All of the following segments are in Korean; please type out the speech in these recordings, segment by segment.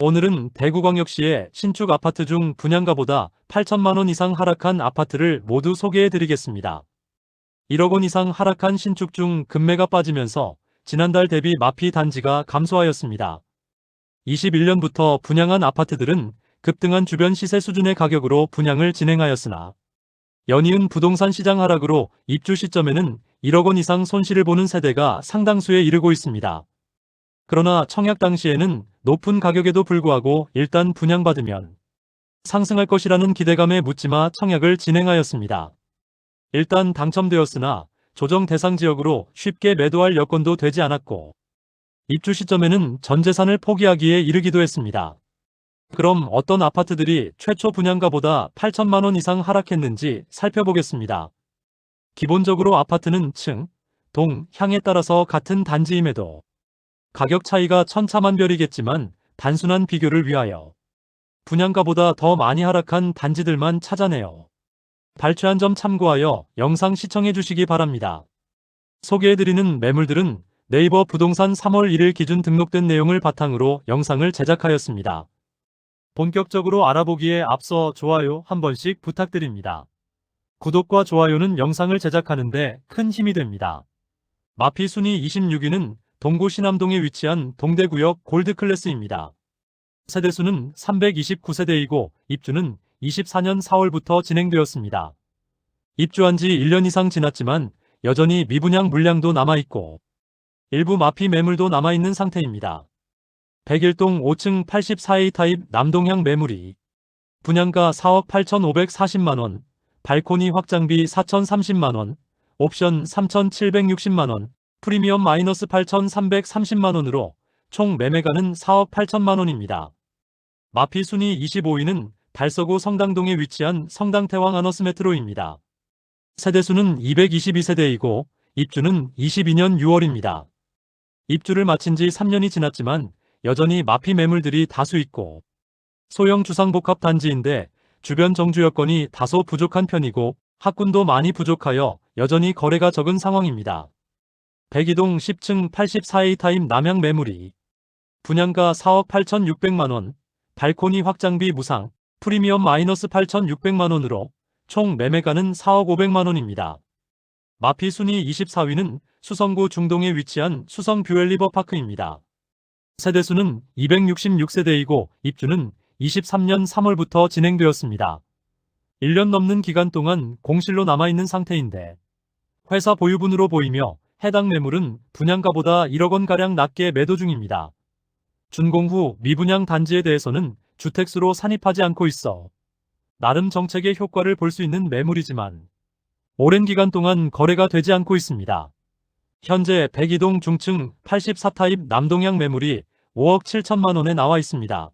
오늘은 대구광역시의 신축 아파트 중 분양가보다 8천만 원 이상 하락한 아파트를 모두 소개해 드리겠습니다. 1억 원 이상 하락한 신축 중 급매가 빠지면서 지난달 대비 마피 단지가 감소하였습니다. 21년부터 분양한 아파트들은 급등한 주변 시세 수준의 가격으로 분양을 진행하였으나 연이은 부동산 시장 하락으로 입주 시점에는 1억 원 이상 손실을 보는 세대가 상당수에 이르고 있습니다. 그러나 청약 당시에는 높은 가격에도 불구하고 일단 분양받으면 상승할 것이라는 기대감에 묻지마 청약을 진행하였습니다. 일단 당첨되었으나 조정 대상 지역으로 쉽게 매도할 여건도 되지 않았고 입주 시점에는 전 재산을 포기하기에 이르기도 했습니다. 그럼 어떤 아파트들이 최초 분양가보다 8천만 원 이상 하락했는지 살펴보겠습니다. 기본적으로 아파트는 층, 동, 향에 따라서 같은 단지임에도 가격 차이가 천차만별이겠지만 단순한 비교를 위하여 분양가보다 더 많이 하락한 단지들만 찾아내어 발췌한 점 참고하여 영상 시청해 주시기 바랍니다. 소개해드리는 매물들은 네이버 부동산 3월 1일 기준 등록된 내용을 바탕으로 영상을 제작하였습니다. 본격적으로 알아보기에 앞서 좋아요 한 번씩 부탁드립니다. 구독과 좋아요는 영상을 제작하는데 큰 힘이 됩니다. 마피 순위 26위는 동구 신암동에 위치한 동대구역 골드클래스입니다. 세대수는 329세대이고 입주는 24년 4월부터 진행되었습니다. 입주한 지 1년 이상 지났지만 여전히 미분양 물량도 남아있고 일부 마피 매물도 남아있는 상태입니다. 101동 5층 84A 타입 남동향 매물이 분양가 4억 8,540만원, 발코니 확장비 4,030만원, 옵션 3,760만원, 프리미엄 마이너스 8,330만원으로 총 매매가는 4억 8천만원입니다. 마피 순위 25위는 달서구 성당동에 위치한 성당태왕 아너스 메트로입니다. 세대수는 222세대이고 입주는 22년 6월입니다. 입주를 마친 지 3년이 지났지만 여전히 마피 매물들이 다수 있고 소형 주상복합 단지인데 주변 정주 여건이 다소 부족한 편이고 학군도 많이 부족하여 여전히 거래가 적은 상황입니다. 102동 10층 84A 타입 남향 매물이 분양가 4억 8,600만원, 발코니 확장비 무상, 프리미엄 마이너스 8,600만원으로 총 매매가는 4억 500만원입니다. 마피 순위 24위는 수성구 중동에 위치한 수성 뷰엘리버파크입니다. 세대수는 266세대이고 입주는 23년 3월부터 진행되었습니다. 1년 넘는 기간 동안 공실로 남아있는 상태인데 회사 보유분으로 보이며 해당 매물은 분양가보다 1억 원가량 낮게 매도 중입니다. 준공 후 미분양 단지에 대해서는 주택수로 산입하지 않고 있어 나름 정책의 효과를 볼 수 있는 매물이지만 오랜 기간 동안 거래가 되지 않고 있습니다. 현재 102동 중층 84타입 남동향 매물이 5억 7천만 원에 나와 있습니다.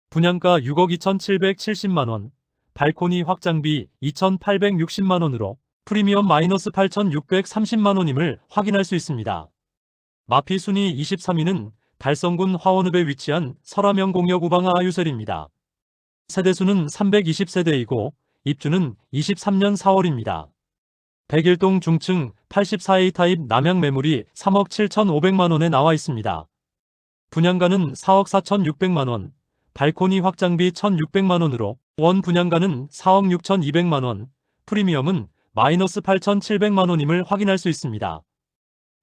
분양가 6억 2,770만원, 발코니 확장비 2,860만원으로 프리미엄 마이너스 8,630만원임을 확인할 수 있습니다. 마피 순위 23위는 달성군 화원읍에 위치한 설암형 공역 우방아 아유셀입니다. 세대수는 320세대이고 입주는 23년 4월입니다. 101동 중층 84A 타입 남향 매물이 3억 7,500만원에 나와 있습니다. 분양가는 4억 4,600만원, 발코니 확장비 1,600만원으로 원 분양가는 4억 6,200만원, 프리미엄은 마이너스 8,700만원임을 확인할 수 있습니다.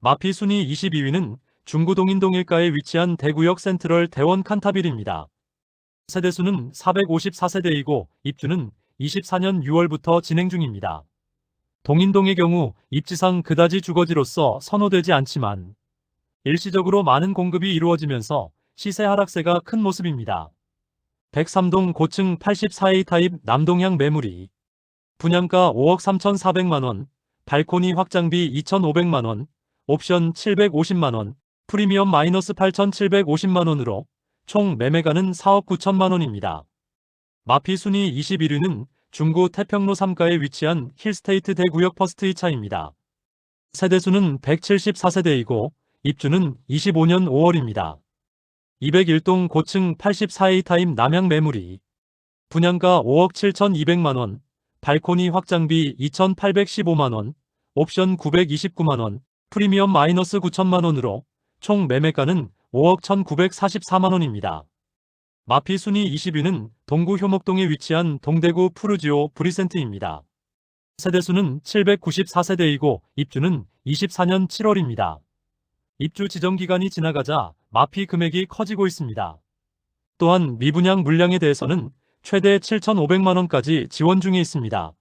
마피 순위 22위는 중구 동인동 일가에 위치한 대구역 센트럴 대원 칸타빌입니다. 세대수는 454세대이고 입주는 24년 6월부터 진행 중입니다. 동인동의 경우 입지상 그다지 주거지로서 선호되지 않지만 일시적으로 많은 공급이 이루어지면서 시세 하락세가 큰 모습입니다. 103동 고층 84A 타입 남동향 매물이 분양가 5억 3,400만원, 발코니 확장비 2,500만원, 옵션 750만원, 프리미엄 마이너스 8,750만원으로 총 매매가는 4억 9천만원입니다. 마피 순위 21위는 중구 태평로 3가에 위치한 힐스테이트 대구역 퍼스트 2차입니다. 세대수는 174세대이고 입주는 25년 5월입니다. 201동 고층 84A 타입 남향 매물이 분양가 5억 7,200만원, 발코니 확장비 2,815만원, 옵션 929만원, 프리미엄 마이너스 9천만원으로 총 매매가는 5억 1,944만원입니다. 마피 순위 20위는 동구 효목동에 위치한 동대구 푸르지오 브리센트입니다. 세대수는 794세대이고 입주는 24년 7월입니다. 입주 지정 기간이 지나가자 마피 금액이 커지고 있습니다. 또한 미분양 물량에 대해서는 최대 7,500만원까지 지원 중에 있습니다.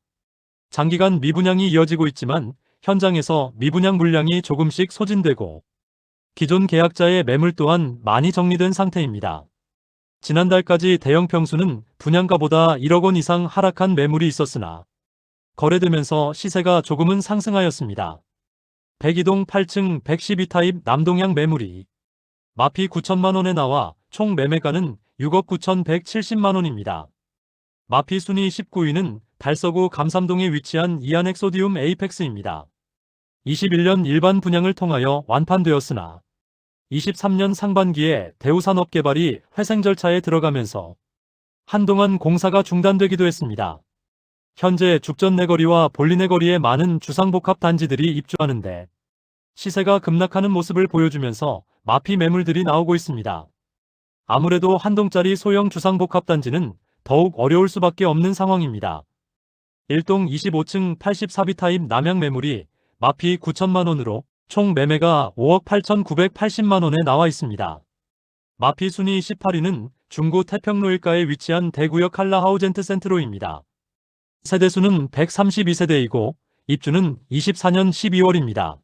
장기간 미분양이 이어지고 있지만 현장에서 미분양 물량이 조금씩 소진되고 기존 계약자의 매물 또한 많이 정리된 상태입니다. 지난달까지 대형 평수는 분양가보다 1억 원 이상 하락한 매물이 있었으나 거래되면서 시세가 조금은 상승하였습니다. 102동 8층 112타입 남동향 매물이 마피 9천만 원에 나와 총 매매가는 6억 9,170만원입니다. 마피 순위 19위는 달서구 감삼동에 위치한 이안엑소디움 에이펙스입니다. 21년 일반 분양을 통하여 완판되었으나 23년 상반기에 대우산업개발이 회생 절차에 들어가면서 한동안 공사가 중단되기도 했습니다. 현재 죽전내거리와 볼리내거리에 많은 주상복합 단지들이 입주하는데 시세가 급락하는 모습을 보여주면서 마피 매물들이 나오고 있습니다. 아무래도 한동짜리 소형 주상복합 단지는 더욱 어려울 수밖에 없는 상황입니다. 1동 25층 84비 타입 남향 매물이 마피 9천만 원으로 총 매매가 5억 8,980만 원에 나와 있습니다. 마피 순위 18위는 중구 태평로 일가에 위치한 대구역 한라하우젠트 센트로입니다. 세대수는 132세대이고 입주는 24년 12월입니다.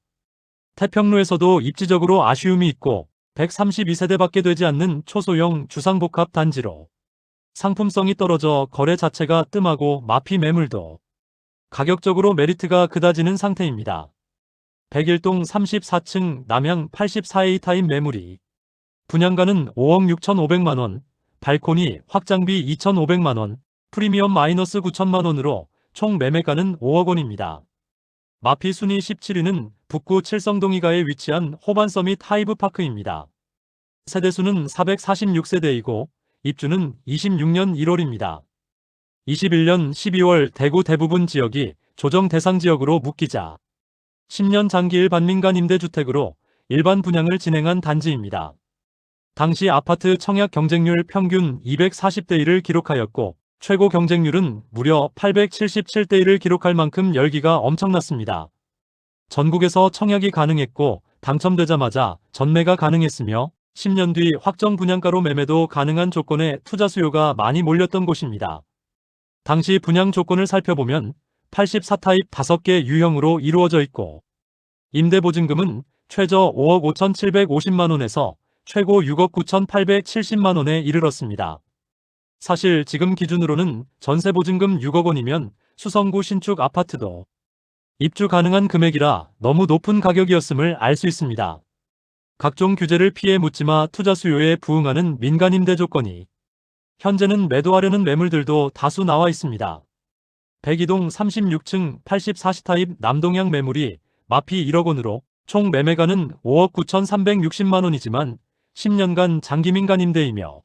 태평로에서도 입지적으로 아쉬움이 있고 132세대밖에 되지 않는 초소형 주상복합 단지로 상품성이 떨어져 거래 자체가 뜸하고 마피 매물도 가격적으로 메리트가 그다지는 상태입니다. 101동 34층 남향 84A 타입 매물이 분양가는 5억 6,500만원, 발코니 확장비 2,500만원, 프리미엄 마이너스 9천만원으로 총 매매가는 5억 원입니다. 마피 순위 17위는 북구 칠성동이가에 위치한 호반서밋 하이브파크입니다. 세대수는 446세대이고 입주는 26년 1월입니다. 21년 12월 대구 대부분 지역이 조정 대상 지역으로 묶이자 10년 장기일 반민간 임대주택으로 일반 분양을 진행한 단지입니다. 당시 아파트 청약 경쟁률 평균 240대 1을 기록하였고 최고 경쟁률은 무려 877대 1을 기록할 만큼 열기가 엄청났습니다. 전국에서 청약이 가능했고 당첨되자마자 전매가 가능했으며 10년 뒤 확정 분양가로 매매도 가능한 조건에 투자 수요가 많이 몰렸던 곳입니다. 당시 분양 조건을 살펴보면 84타입 5개 유형으로 이루어져 있고 임대보증금은 최저 5억 5,750만원에서 최고 6억 9,870만원에 이르렀습니다. 사실 지금 기준으로는 전세보증금 6억 원이면 수성구 신축 아파트도 입주 가능한 금액이라 너무 높은 가격이었음을 알 수 있습니다. 각종 규제를 피해 묻지마 투자 수요에 부응하는 민간 임대 조건이 현재는 매도하려는 매물들도 다수 나와 있습니다. 102동 36층 84시타입 남동향 매물이 마피 1억 원으로 총 매매가는 5억 9,360만 원이지만 10년간 장기 민간 임대이며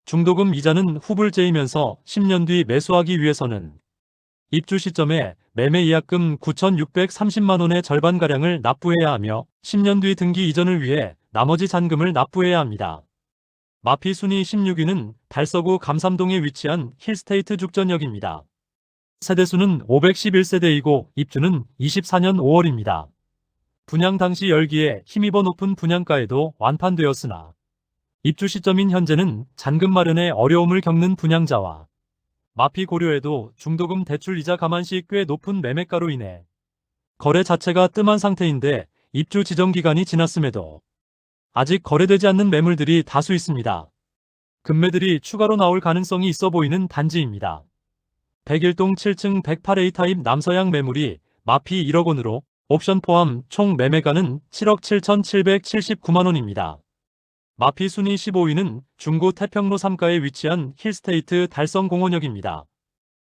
중도금 이자는 후불제이면서 10년 뒤 매수하기 위해서는 입주 시점에 매매 예약금 9,630만 원의 절반가량을 납부해야 하며 10년 뒤 등기 이전을 위해 나머지 잔금을 납부해야 합니다. 마피 순위 16위는 달서구 감삼동에 위치한 힐스테이트 죽전역입니다. 세대수는 511세대이고 입주는 24년 5월입니다. 분양 당시 열기에 힘입어 높은 분양가에도 완판되었으나 입주 시점인 현재는 잔금 마련에 어려움을 겪는 분양자와 마피 고려에도 중도금 대출 이자 감안시 꽤 높은 매매가로 인해 거래 자체가 뜸한 상태인데 입주 지정 기간이 지났음에도 아직 거래되지 않는 매물들이 다수 있습니다. 급매들이 추가로 나올 가능성이 있어 보이는 단지입니다. 101동 7층 108A 타입 남서향 매물이 마피 1억 원으로 옵션 포함 총 매매가는 7억 7,779만 원입니다. 마피 순위 15위는 중구 태평로 3가에 위치한 힐스테이트 달성공원역입니다.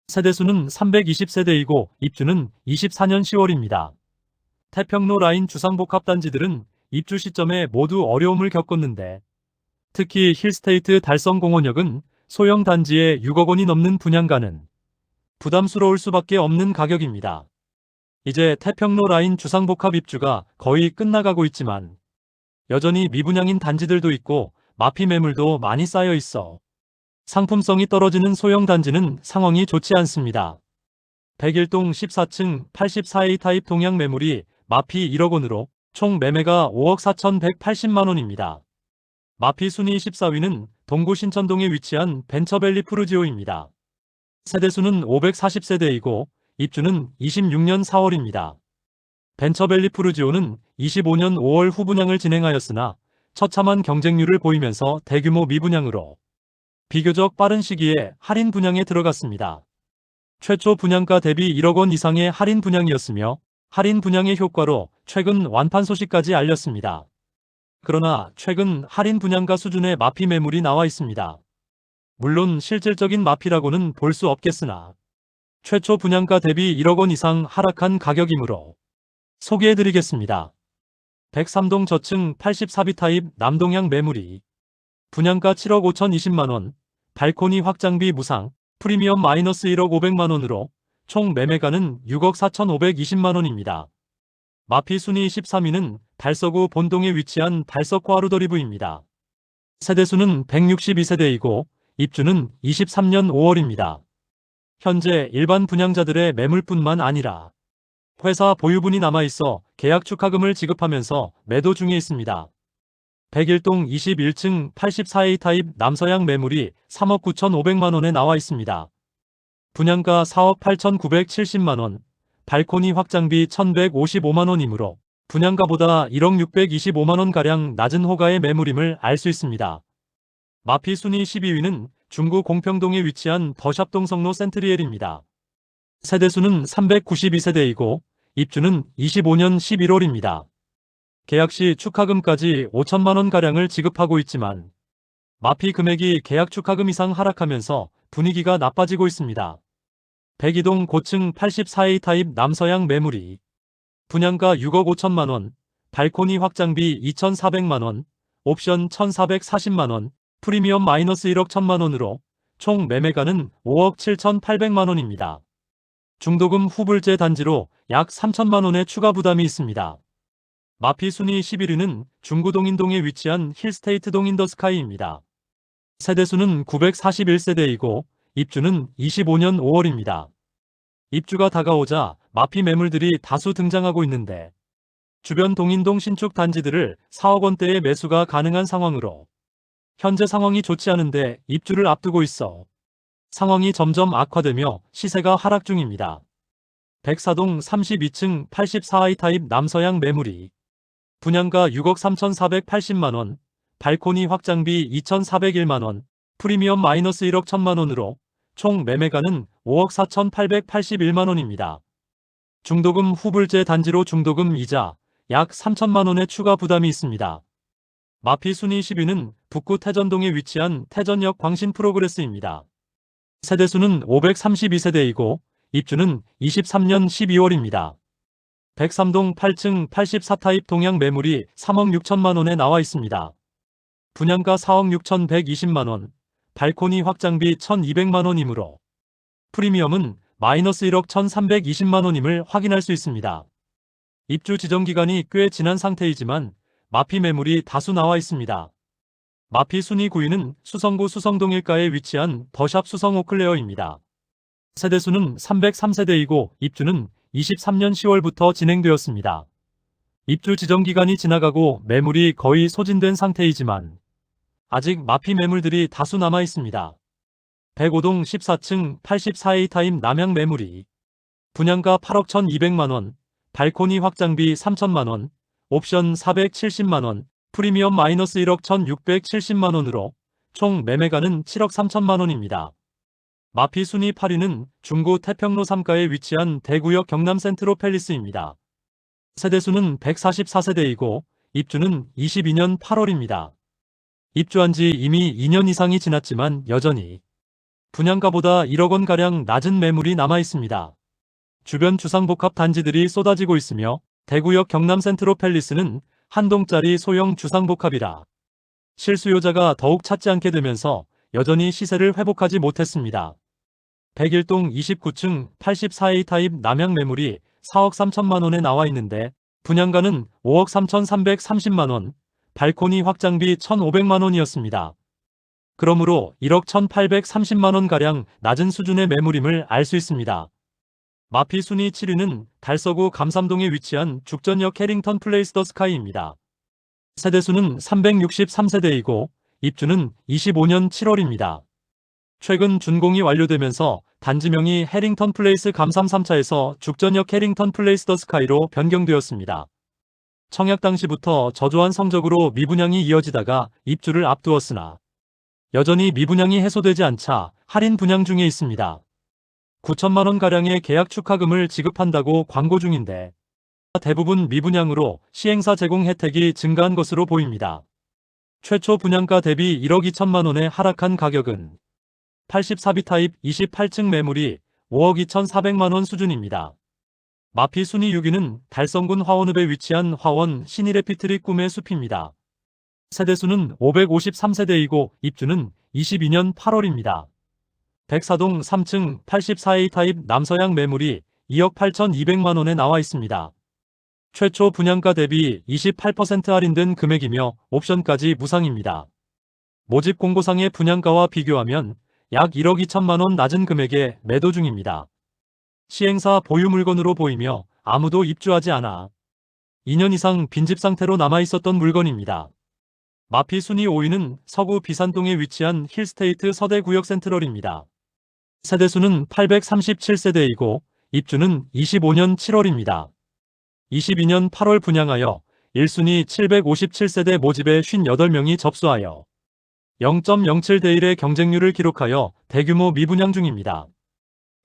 세대수는 320세대이고 입주는 24년 10월입니다. 태평로 라인 주상복합 단지들은 입주 시점에 모두 어려움을 겪었는데 특히 힐스테이트 달성공원역은 소형 단지에 6억 원이 넘는 분양가는 부담스러울 수밖에 없는 가격입니다. 이제 태평로 라인 주상복합 입주가 거의 끝나가고 있지만 여전히 미분양인 단지들도 있고 마피 매물도 많이 쌓여 있어 상품성이 떨어지는 소형 단지는 상황이 좋지 않습니다. 백일동 14층 84A 타입 동양 매물이 마피 1억 원으로 총 매매가 5억 4,180만 원입니다. 마피 순위 14위는 동구 신천동에 위치한 벤처밸리 푸르지오입니다. 세대수는 540세대이고 입주는 26년 4월입니다. 벤처밸리 푸르지오는 25년 5월 후분양을 진행하였으나 처참한 경쟁률을 보이면서 대규모 미분양으로 비교적 빠른 시기에 할인 분양에 들어갔습니다. 최초 분양가 대비 1억 원 이상의 할인 분양이었으며 할인 분양의 효과로 최근 완판 소식까지 알렸습니다. 그러나 최근 할인 분양가 수준의 마피 매물이 나와 있습니다. 물론 실질적인 마피라고는 볼 수 없겠으나 최초 분양가 대비 1억 원 이상 하락한 가격이므로 소개해드리겠습니다. 103동 저층 84B 타입 남동향 매물이 분양가 7억 5,020만원, 발코니 확장비 무상, 프리미엄 마이너스 1억 500만원으로 총 매매가는 6억 4,520만원입니다. 마피 순위 13위는 달서구 본동에 위치한 달서코 아루더리브입니다. 세대수는 162세대이고 입주는 23년 5월입니다. 현재 일반 분양자들의 매물뿐만 아니라 회사 보유분이 남아있어 계약 축하금을 지급하면서 매도 중에 있습니다. 백일동 21층 84A 타입 남서양 매물이 3억 9,500만원에 나와 있습니다. 분양가 4억 8,970만원, 발코니 확장비 1,155만원이므로 분양가보다 1억 625만원가량 낮은 호가의 매물임을 알 수 있습니다. 마피 순위 12위는 중구 공평동에 위치한 더샵동 성로 센트리엘입니다. 세대수는 392세대이고 입주는 25년 11월입니다. 계약 시 축하금까지 5천만원가량을 지급하고 있지만 마피 금액이 계약 축하금 이상 하락하면서 분위기가 나빠지고 있습니다. 백이동 고층 84A 타입 남서양 매물이 분양가 6억 5천만원, 발코니 확장비 2,400만원, 옵션 1,440만원, 프리미엄 마이너스 1억 1천만원으로 총 매매가는 5억 7,800만원입니다. 중도금 후불제 단지로 약 3천만원의 추가 부담이 있습니다. 마피 순위 11위는 중구 동인동에 위치한 힐스테이트 동인더스카이입니다. 세대수는 941세대이고 입주는 25년 5월입니다. 입주가 다가오자 마피 매물들이 다수 등장하고 있는데 주변 동인동 신축 단지들을 4억 원대의 매수가 가능한 상황으로 현재 상황이 좋지 않은데 입주를 앞두고 있어 상황이 점점 악화되며 시세가 하락 중입니다. 백사동 32층 84I 타입 남서양 매물이 분양가 6억 3,480만원, 발코니 확장비 2,401만원, 프리미엄 마이너스 1억 1천만원으로 총 매매가는 5억 4,881만원입니다. 중도금 후불제 단지로 중도금 이자 약 3천만원의 추가 부담이 있습니다. 마피 순위 10위는 북구 태전동에 위치한 태전역 광신 프로그레스입니다. 세대수는 532세대이고 입주는 23년 12월입니다. 103동 8층 84타입 동양 매물이 3억 6천만원에 나와 있습니다. 분양가 4억 6,120만원, 발코니 확장비 1,200만원이므로 프리미엄은 마이너스 1억 1,320만원임을 확인할 수 있습니다. 입주 지정기간이 꽤 지난 상태이지만 마피 매물이 다수 나와 있습니다. 마피 순위 9위는 수성구 수성동일가에 위치한 더샵 수성 오클레어입니다. 세대수는 303세대이고 입주는 23년 10월부터 진행되었습니다. 입주 지정기간이 지나가고 매물이 거의 소진된 상태이지만 아직 마피 매물들이 다수 남아 있습니다. 105동 14층 84A 타입 남양 매물이 분양가 8억 1,200만원, 발코니 확장비 3천만원, 옵션 470만원, 프리미엄 마이너스 1억 1,670만원으로 총 매매가는 7억 3천만원입니다. 마피 순위 8위는 중구 태평로 3가에 위치한 대구역 경남 센트로 팰리스입니다. 세대수는 144세대이고 입주는 22년 8월입니다. 입주한 지 이미 2년 이상이 지났지만 여전히 분양가보다 1억 원가량 낮은 매물이 남아 있습니다. 주변 주상복합 단지들이 쏟아지고 있으며 대구역 경남 센트로 팰리스는 한 동짜리 소형 주상복합이라 실수요자가 더욱 찾지 않게 되면서 여전히 시세를 회복하지 못했습니다. 백일동 29층 84A 타입 남양 매물이 4억 3천만원에 나와 있는데 분양가는 5억 3,330만원, 발코니 확장비 1,500만원이었습니다. 그러므로 1억 1,830만원가량 낮은 수준의 매물임을 알 수 있습니다. 마피 순위 7위는 달서구 감삼동에 위치한 죽전역 해링턴 플레이스 더 스카이입니다. 세대수는 363세대이고 입주는 25년 7월입니다. 최근 준공이 완료되면서 단지명이 해링턴 플레이스 감삼 3차에서 죽전역 해링턴 플레이스 더 스카이로 변경되었습니다. 청약 당시부터 저조한 성적으로 미분양이 이어지다가 입주를 앞두었으나 여전히 미분양이 해소되지 않자 할인 분양 중에 있습니다. 9천만원가량의 계약 축하금을 지급한다고 광고 중인데 대부분 미분양으로 시행사 제공 혜택이 증가한 것으로 보입니다. 최초 분양가 대비 1억 2천만원에 하락한 가격은 84B 타입 28층 매물이 5억 2,400만원 수준입니다. 마피 순위 6위는 달성군 화원읍에 위치한 화원 신일해피트리 꿈의 숲입니다. 세대수는 553세대이고 입주는 22년 8월입니다. 백사동 3층 84A 타입 남서양 매물이 2억 8,200만원에 나와 있습니다. 최초 분양가 대비 28% 할인된 금액이며 옵션까지 무상입니다. 모집 공고상의 분양가와 비교하면 약 1억 2천만원 낮은 금액에 매도 중입니다. 시행사 보유 물건으로 보이며 아무도 입주하지 않아 2년 이상 빈집 상태로 남아있었던 물건입니다. 마피 순위 5위는 서구 비산동에 위치한 힐스테이트 서대구역 센트럴입니다. 세대수는 837세대이고 입주는 25년 7월입니다. 22년 8월 분양하여 1순위 757세대 모집에 58명이 접수하여 0.07대 1의 경쟁률을 기록하여 대규모 미분양 중입니다.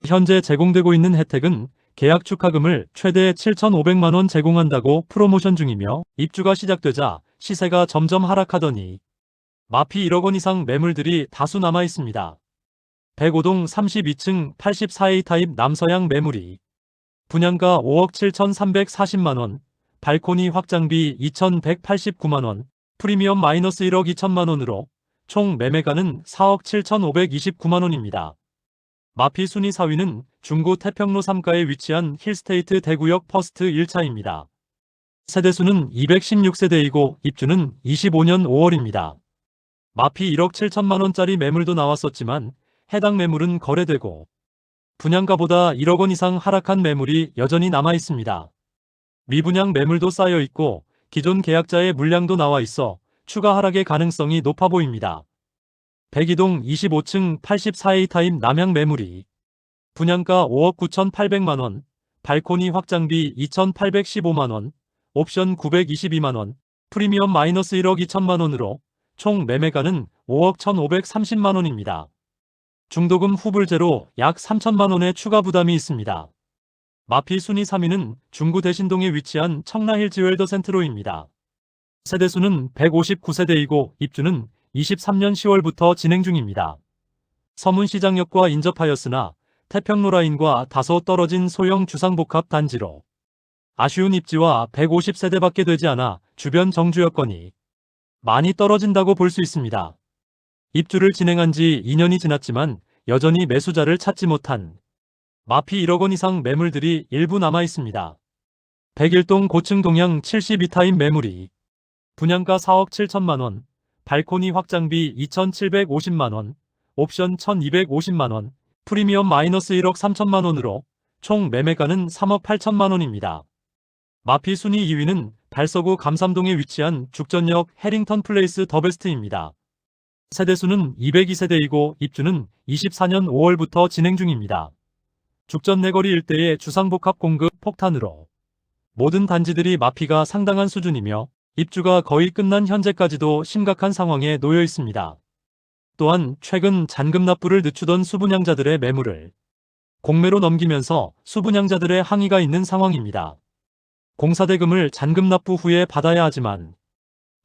현재 제공되고 있는 혜택은 계약 축하금을 최대 7,500만원 제공한다고 프로모션 중이며 입주가 시작되자 시세가 점점 하락하더니 마피 1억원 이상 매물들이 다수 남아 있습니다. 105동 32층 84A 타입 남서양 매물이 분양가 5억 7,340만원, 발코니 확장비 2,189만원, 프리미엄 마이너스 1억 2천만원으로 총 매매가는 4억 7,529만원입니다. 마피 순위 4위는 중구 태평로 3가에 위치한 힐스테이트 대구역 퍼스트 1차입니다. 세대수는 216세대이고 입주는 25년 5월입니다. 마피 1억 7천만원짜리 매물도 나왔었지만 해당 매물은 거래되고 분양가보다 1억원 이상 하락한 매물이 여전히 남아 있습니다. 미분양 매물도 쌓여 있고 기존 계약자의 물량도 나와 있어 추가 하락의 가능성이 높아 보입니다. 백이동 25층 84A 타입 남양 매물이 분양가 5억 9,800만원, 발코니 확장비 2,815만원, 옵션 922만원, 프리미엄 마이너스 1억 2천만원으로 총 매매가는 5억 1,530만원입니다. 중도금 후불제로 약 3천만원의 추가 부담이 있습니다. 마피 순위 3위는 중구 대신동에 위치한 청라힐 지웰더 센트로입니다. 세대수는 159세대이고 입주는 23년 10월부터 진행 중입니다. 서문시장역과 인접하였으나 태평로 라인과 다소 떨어진 소형 주상복합 단지로 아쉬운 입지와 150세대밖에 되지 않아 주변 정주 여건이 많이 떨어진다고 볼 수 있습니다. 입주를 진행한 지 2년이 지났지만 여전히 매수자를 찾지 못한 마피 1억원 이상 매물들이 일부 남아 있습니다. 101동 고층 동양 72타입 매물이 분양가 4억 7천만원, 발코니 확장비 2,750만원, 옵션 1,250만원, 프리미엄 마이너스 1억 3천만원으로 총 매매가는 3억 8천만원입니다. 마피 순위 2위는 달서구 감삼동에 위치한 죽전역 해링턴 플레이스 더베스트입니다. 세대수는 202세대이고 입주는 24년 5월부터 진행 중입니다. 죽전 내거리 일대의 주상복합 공급 폭탄으로 모든 단지들이 마피가 상당한 수준이며 입주가 거의 끝난 현재까지도 심각한 상황에 놓여 있습니다. 또한 최근 잔금 납부를 늦추던 수분양자들의 매물을 공매로 넘기면서 수분양자들의 항의가 있는 상황입니다. 공사대금을 잔금 납부 후에 받아야 하지만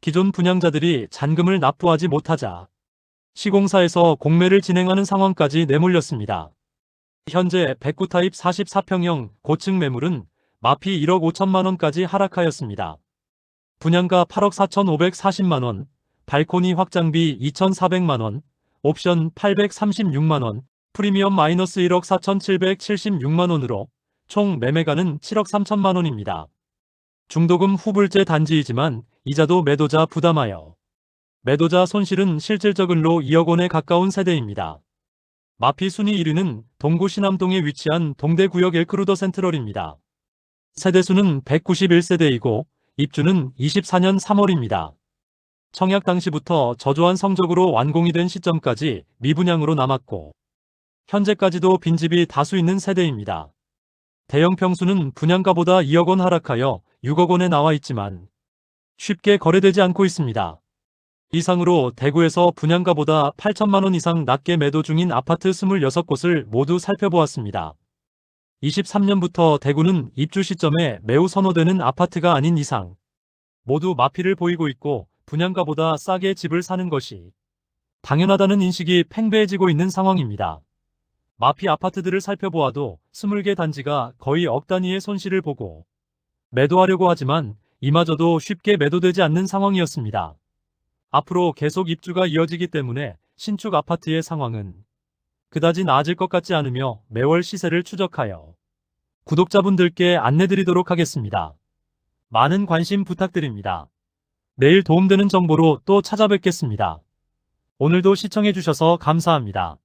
기존 분양자들이 잔금을 납부하지 못하자 시공사에서 공매를 진행하는 상황까지 내몰렸습니다. 현재 109타입 44평형 고층 매물은 마피 1억 5천만원까지 하락하였습니다. 분양가 8억 4,540만원, 발코니 확장비 2,400만원, 옵션 836만원, 프리미엄 마이너스 1억 4,776만원으로 총 매매가는 7억 3천만원입니다. 중도금 후불제 단지이지만 이자도 매도자 부담하여 매도자 손실은 실질적으로 2억 원에 가까운 세대입니다. 마피 순위 1위는 동구 신암동에 위치한 동대구역 엘크루더 센트럴입니다. 세대수는 191세대이고 입주는 24년 3월입니다. 청약 당시부터 저조한 성적으로 완공이 된 시점까지 미분양으로 남았고 현재까지도 빈집이 다수 있는 세대입니다. 대형 평수는 분양가보다 2억 원 하락하여 6억 원에 나와 있지만 쉽게 거래되지 않고 있습니다. 이상으로 대구에서 분양가보다 8천만 원 이상 낮게 매도 중인 아파트 26곳을 모두 살펴보았습니다. 23년부터 대구는 입주 시점에 매우 선호되는 아파트가 아닌 이상 모두 마피를 보이고 있고 분양가보다 싸게 집을 사는 것이 당연하다는 인식이 팽배해지고 있는 상황입니다. 마피 아파트들을 살펴보아도 20개 단지가 거의 억 단위의 손실을 보고 매도하려고 하지만 이마저도 쉽게 매도되지 않는 상황이었습니다. 앞으로 계속 입주가 이어지기 때문에 신축 아파트의 상황은 그다지 나아질 것 같지 않으며 매월 시세를 추적하여 구독자분들께 안내드리도록 하겠습니다. 많은 관심 부탁드립니다. 내일 도움되는 정보로 또 찾아뵙겠습니다. 오늘도 시청해주셔서 감사합니다.